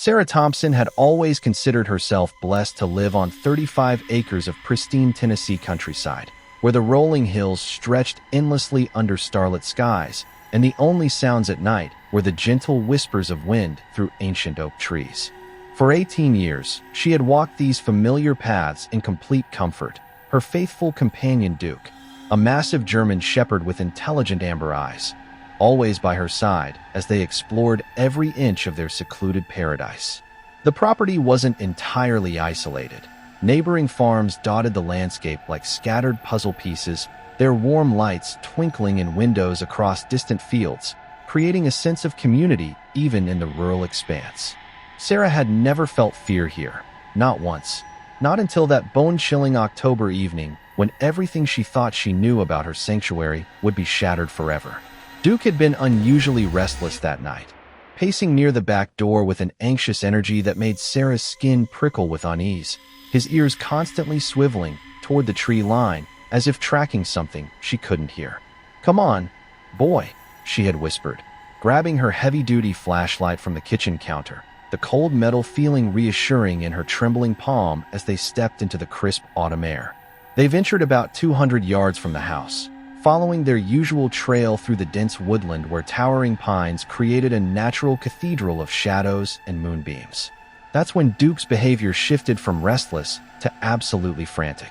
Sarah Thompson had always considered herself blessed to live on 35 acres of pristine Tennessee countryside, where the rolling hills stretched endlessly under starlit skies, and the only sounds at night were the gentle whispers of wind through ancient oak trees. For 18 years, she had walked these familiar paths in complete comfort. Her faithful companion Duke, a massive German shepherd with intelligent amber eyes, always by her side as they explored every inch of their secluded paradise. The property wasn't entirely isolated. Neighboring farms dotted the landscape like scattered puzzle pieces, their warm lights twinkling in windows across distant fields, creating a sense of community even in the rural expanse. Sarah had never felt fear here, not once, not until that bone-chilling October evening when everything she thought she knew about her sanctuary would be shattered forever. Duke had been unusually restless that night, pacing near the back door with an anxious energy that made Sarah's skin prickle with unease, his ears constantly swiveling toward the tree line as if tracking something she couldn't hear. "Come on, boy," she had whispered, grabbing her heavy-duty flashlight from the kitchen counter, the cold metal feeling reassuring in her trembling palm as they stepped into the crisp autumn air. They ventured about 200 yards from the house, following their usual trail through the dense woodland where towering pines created a natural cathedral of shadows and moonbeams. That's when Duke's behavior shifted from restless to absolutely frantic.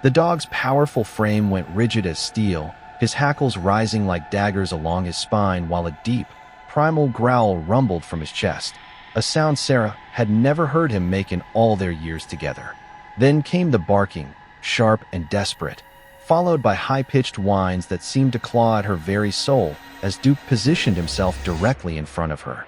The dog's powerful frame went rigid as steel, his hackles rising like daggers along his spine while a deep, primal growl rumbled from his chest, a sound Sarah had never heard him make in all their years together. Then came the barking, sharp and desperate, followed by high-pitched whines that seemed to claw at her very soul as Duke positioned himself directly in front of her,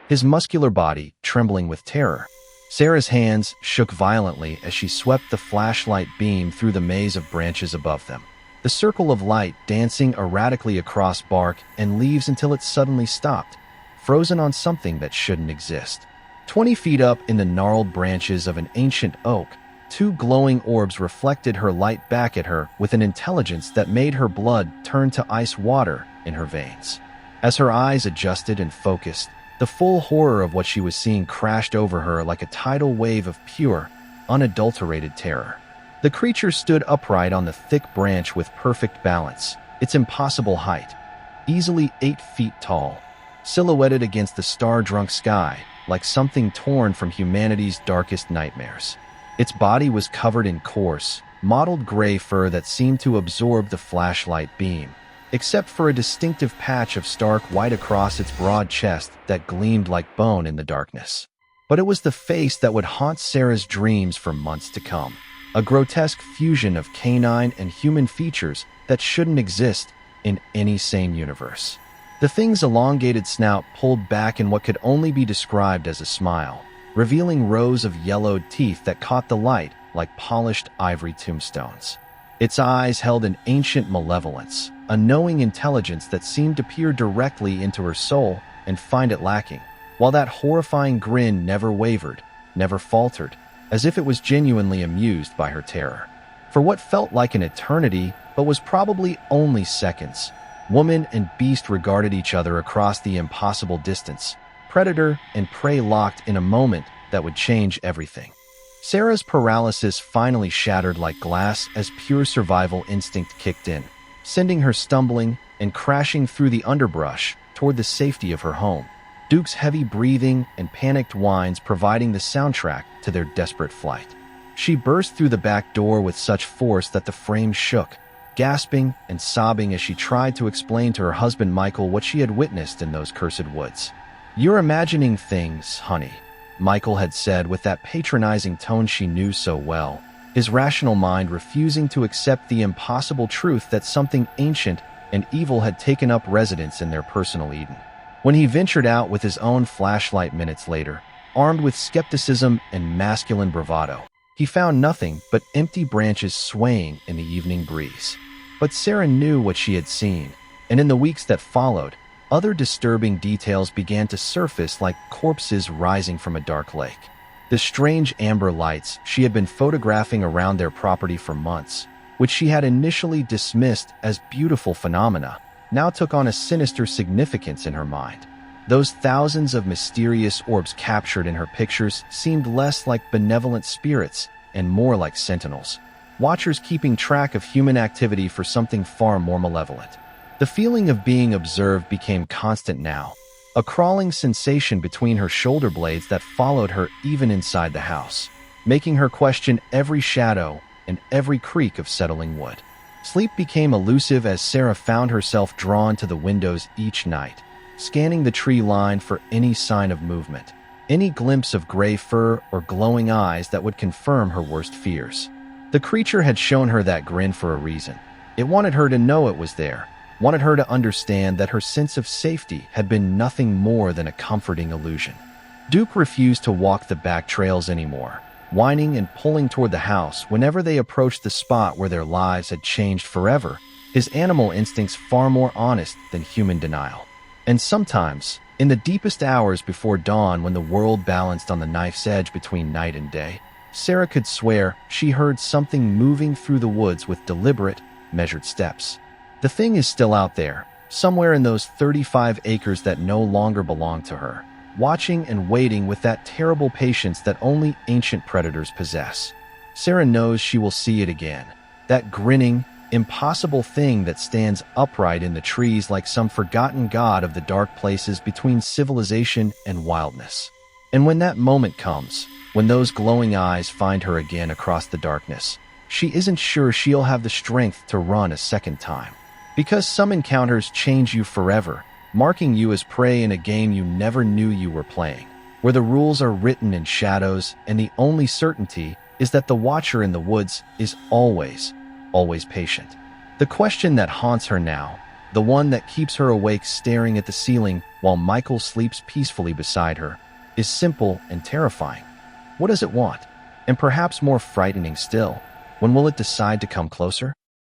his muscular body trembling with terror. Sarah's hands shook violently as she swept the flashlight beam through the maze of branches above them, the circle of light dancing erratically across bark and leaves until it suddenly stopped, frozen on something that shouldn't exist. 20 feet up in the gnarled branches of an ancient oak, two glowing orbs reflected her light back at her with an intelligence that made her blood turn to ice water in her veins. As her eyes adjusted and focused, the full horror of what she was seeing crashed over her like a tidal wave of pure, unadulterated terror. The creature stood upright on the thick branch with perfect balance, its impossible height, easily 8 feet tall, silhouetted against the star-drunk sky like something torn from humanity's darkest nightmares. Its body was covered in coarse, mottled gray fur that seemed to absorb the flashlight beam, except for a distinctive patch of stark white across its broad chest that gleamed like bone in the darkness. But it was the face that would haunt Sarah's dreams for months to come, a grotesque fusion of canine and human features that shouldn't exist in any sane universe. The thing's elongated snout pulled back in what could only be described as a smile, revealing rows of yellowed teeth that caught the light like polished ivory tombstones. Its eyes held an ancient malevolence, a knowing intelligence that seemed to peer directly into her soul and find it lacking, while that horrifying grin never wavered, never faltered, as if it was genuinely amused by her terror. For what felt like an eternity, but was probably only seconds, woman and beast regarded each other across the impossible distance, predator and prey locked in a moment that would change everything. Sarah's paralysis finally shattered like glass as pure survival instinct kicked in, sending her stumbling and crashing through the underbrush toward the safety of her home, Duke's heavy breathing and panicked whines providing the soundtrack to their desperate flight. She burst through the back door with such force that the frame shook, gasping and sobbing as she tried to explain to her husband Michael what she had witnessed in those cursed woods. "You're imagining things, honey," Michael had said with that patronizing tone she knew so well, his rational mind refusing to accept the impossible truth that something ancient and evil had taken up residence in their personal Eden. When he ventured out with his own flashlight minutes later, armed with skepticism and masculine bravado, he found nothing but empty branches swaying in the evening breeze. But Sarah knew what she had seen, and in the weeks that followed, other disturbing details began to surface like corpses rising from a dark lake. The strange amber lights she had been photographing around their property for months, which she had initially dismissed as beautiful phenomena, now took on a sinister significance in her mind. Those thousands of mysterious orbs captured in her pictures seemed less like benevolent spirits and more like sentinels, watchers keeping track of human activity for something far more malevolent. The feeling of being observed became constant now, a crawling sensation between her shoulder blades that followed her even inside the house, making her question every shadow and every creak of settling wood. Sleep became elusive as Sarah found herself drawn to the windows each night, scanning the tree line for any sign of movement, any glimpse of gray fur or glowing eyes that would confirm her worst fears. The creature had shown her that grin for a reason. It wanted her to know it was there, wanted her to understand that her sense of safety had been nothing more than a comforting illusion. Duke refused to walk the back trails anymore, whining and pulling toward the house whenever they approached the spot where their lives had changed forever, his animal instincts far more honest than human denial. And sometimes, in the deepest hours before dawn when the world balanced on the knife's edge between night and day, Sarah could swear she heard something moving through the woods with deliberate, measured steps. The thing is still out there, somewhere in those 35 acres that no longer belong to her, watching and waiting with that terrible patience that only ancient predators possess. Sarah knows she will see it again, that grinning, impossible thing that stands upright in the trees like some forgotten god of the dark places between civilization and wildness. And when that moment comes, when those glowing eyes find her again across the darkness, she isn't sure she'll have the strength to run a second time. Because some encounters change you forever, marking you as prey in a game you never knew you were playing, where the rules are written in shadows and the only certainty is that the watcher in the woods is always patient. The question that haunts her now, the one that keeps her awake staring at the ceiling while Michael sleeps peacefully beside her, is simple and terrifying. What does it want? And perhaps more frightening still, when will it decide to come closer?